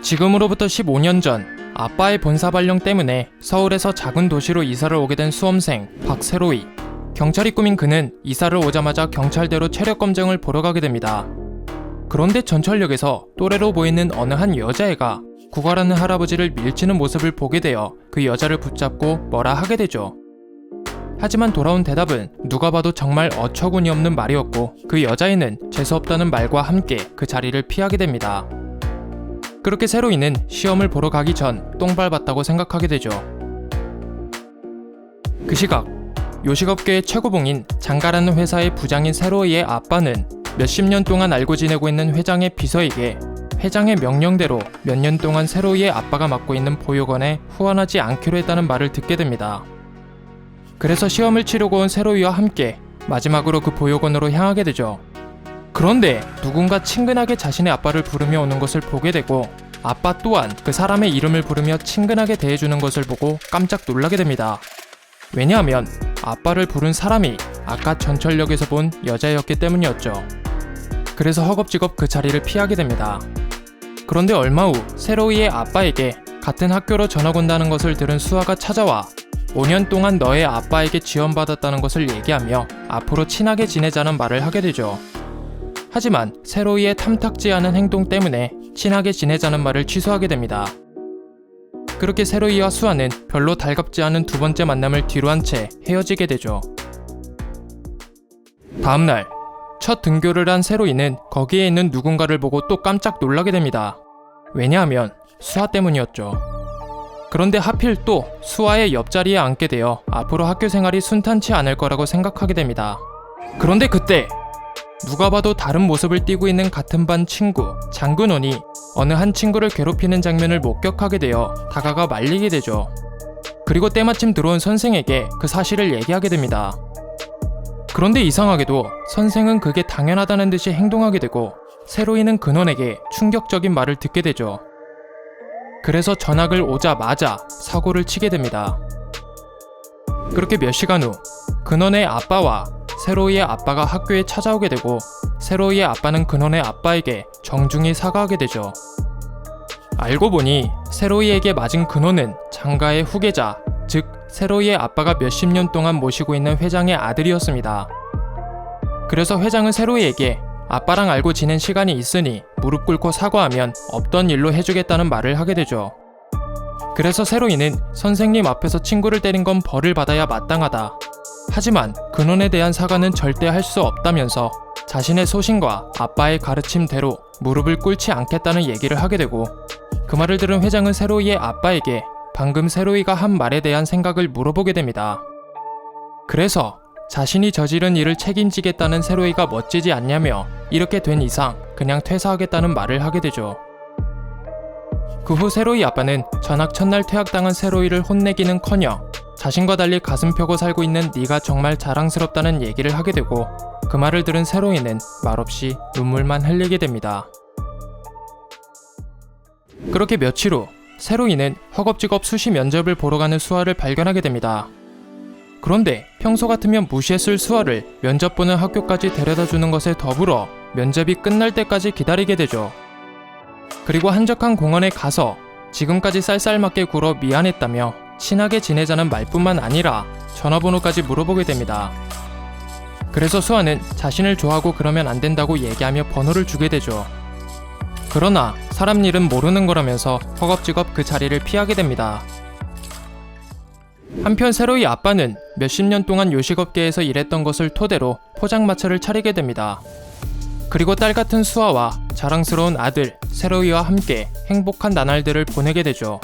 지금으로부터 15년 전 아빠의 본사 발령 때문에 서울에서 작은 도시로 이사를 오게 된 수험생 박세로이. 경찰이 꾸민 그는 이사를 오자마자 경찰대로 체력 검정을 보러 가게 됩니다. 그런데 전철역에서 또래로 보이는 어느 한 여자애가 구걸하는 할아버지를 밀치는 모습을 보게 되어 그 여자를 붙잡고 뭐라 하게 되죠. 하지만 돌아온 대답은 누가 봐도 정말 어처구니 없는 말이었고 그 여자애는 재수없다는 말과 함께 그 자리를 피하게 됩니다. 그렇게 세로이는 시험을 보러 가기 전 똥 밟았다고 생각하게 되죠. 그 시각 요식업계의 최고봉인 장가라는 회사의 부장인 세로이의 아빠는 몇십 년 동안 알고 지내고 있는 회장의 비서에게 회장의 명령대로 몇 년 동안 세로이의 아빠가 맡고 있는 보육원에 후원하지 않기로 했다는 말을 듣게 됩니다. 그래서 시험을 치르고 온 세로이와 함께 마지막으로 그 보육원으로 향하게 되죠. 그런데 누군가 친근하게 자신의 아빠를 부르며 오는 것을 보게 되고 아빠 또한 그 사람의 이름을 부르며 친근하게 대해주는 것을 보고 깜짝 놀라게 됩니다. 왜냐하면 아빠를 부른 사람이 아까 전철역에서 본 여자였기 때문이었죠. 그래서 허겁지겁 그 자리를 피하게 됩니다. 그런데 얼마 후 세로이의 아빠에게 같은 학교로 전학 온다는 것을 들은 수아가 찾아와 5년 동안 너의 아빠에게 지원받았다는 것을 얘기하며 앞으로 친하게 지내자는 말을 하게 되죠. 하지만 세로이의 탐탁지 않은 행동 때문에 친하게 지내자는 말을 취소하게 됩니다. 그렇게 세로이와 수아는 별로 달갑지 않은 두 번째 만남을 뒤로한 채 헤어지게 되죠. 다음날 첫 등교를 한 세로이는 거기에 있는 누군가를 보고 또 깜짝 놀라게 됩니다. 왜냐하면 수아 때문이었죠. 그런데 하필 또 수아의 옆자리에 앉게 되어 앞으로 학교 생활이 순탄치 않을 거라고 생각하게 됩니다. 그런데 그때 누가 봐도 다른 모습을 띠고 있는 같은 반 친구 장근원이 어느 한 친구를 괴롭히는 장면을 목격하게 되어 다가가 말리게 되죠. 그리고 때마침 들어온 선생에게 그 사실을 얘기하게 됩니다. 그런데 이상하게도 선생은 그게 당연하다는 듯이 행동하게 되고 세로이는 근원에게 충격적인 말을 듣게 되죠. 그래서 전학을 오자마자 사고를 치게 됩니다. 그렇게 몇 시간 후 근원의 아빠와 세로이의 아빠가 학교에 찾아오게 되고 세로이의 아빠는 근원의 아빠에게 정중히 사과하게 되죠. 알고 보니 세로이에게 맞은 근원은 장가의 후계자, 즉 세로이의 아빠가 몇십 년 동안 모시고 있는 회장의 아들이었습니다. 그래서 회장은 세로이에게 아빠랑 알고 지낸 시간이 있으니 무릎 꿇고 사과하면 없던 일로 해주겠다는 말을 하게 되죠. 그래서 세로이는 선생님 앞에서 친구를 때린 건 벌을 받아야 마땅하다. 하지만 근원에 대한 사과는 절대 할 수 없다면서 자신의 소신과 아빠의 가르침대로 무릎을 꿇지 않겠다는 얘기를 하게 되고 그 말을 들은 회장은 세로이의 아빠에게 방금 세로이가 한 말에 대한 생각을 물어보게 됩니다. 그래서 자신이 저지른 일을 책임지겠다는 세로이가 멋지지 않냐며 이렇게 된 이상 그냥 퇴사하겠다는 말을 하게 되죠. 그 후 세로이 아빠는 전학 첫날 퇴학당한 세로이를 혼내기는커녕 자신과 달리 가슴 펴고 살고 있는 네가 정말 자랑스럽다는 얘기를 하게 되고 그 말을 들은 세로이는 말없이 눈물만 흘리게 됩니다. 그렇게 며칠 후 세로이는 허겁지겁 수시 면접을 보러 가는 수아를 발견하게 됩니다. 그런데 평소 같으면 무시했을 수아를 면접 보는 학교까지 데려다주는 것에 더불어 면접이 끝날 때까지 기다리게 되죠. 그리고 한적한 공원에 가서 지금까지 쌀쌀맞게 굴어 미안했다며 친하게 지내자는 말뿐만 아니라 전화번호까지 물어보게 됩니다. 그래서 수아는 자신을 좋아하고 그러면 안 된다고 얘기하며 번호를 주게 되죠. 그러나 사람 일은 모르는 거라면서 허겁지겁 그 자리를 피하게 됩니다. 한편 세로이 아빠는 몇십 년 동안 요식업계에서 일했던 것을 토대로 포장마차를 차리게 됩니다. 그리고 딸 같은 수아와 자랑스러운 아들 세로이와 함께 행복한 나날들을 보내게 되죠.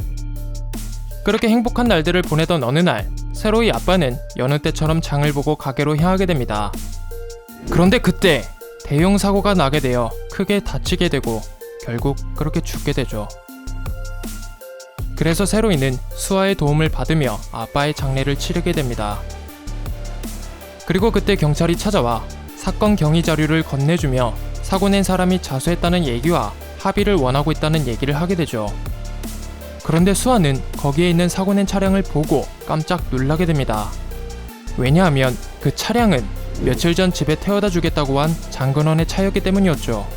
그렇게 행복한 날들을 보내던 어느 날 세로이 아빠는 여느 때처럼 장을 보고 가게로 향하게 됩니다. 그런데 그때 대형 사고가 나게 되어 크게 다치게 되고 결국 그렇게 죽게 되죠. 그래서 세로이는 수아의 도움을 받으며 아빠의 장례를 치르게 됩니다. 그리고 그때 경찰이 찾아와 사건 경위 자료를 건네주며 사고 낸 사람이 자수했다는 얘기와 합의를 원하고 있다는 얘기를 하게 되죠. 그런데 수아는 거기에 있는 사고 낸 차량을 보고 깜짝 놀라게 됩니다. 왜냐하면 그 차량은 며칠 전 집에 태워다 주겠다고 한 장근원의 차였기 때문이었죠.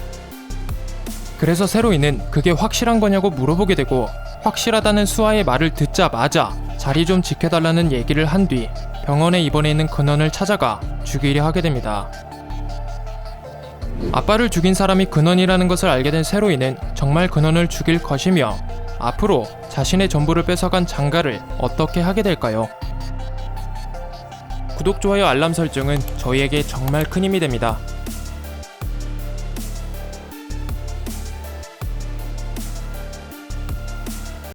그래서 세로이는 그게 확실한 거냐고 물어보게 되고 확실하다는 수아의 말을 듣자마자 자리 좀 지켜달라는 얘기를 한 뒤 병원에 입원해 있는 근원을 찾아가 죽이려 하게 됩니다. 아빠를 죽인 사람이 근원이라는 것을 알게 된 세로이는 정말 근원을 죽일 것이며 앞으로 자신의 전부를 뺏어간 장가를 어떻게 하게 될까요? 구독, 좋아요, 알람 설정은 저희에게 정말 큰 힘이 됩니다.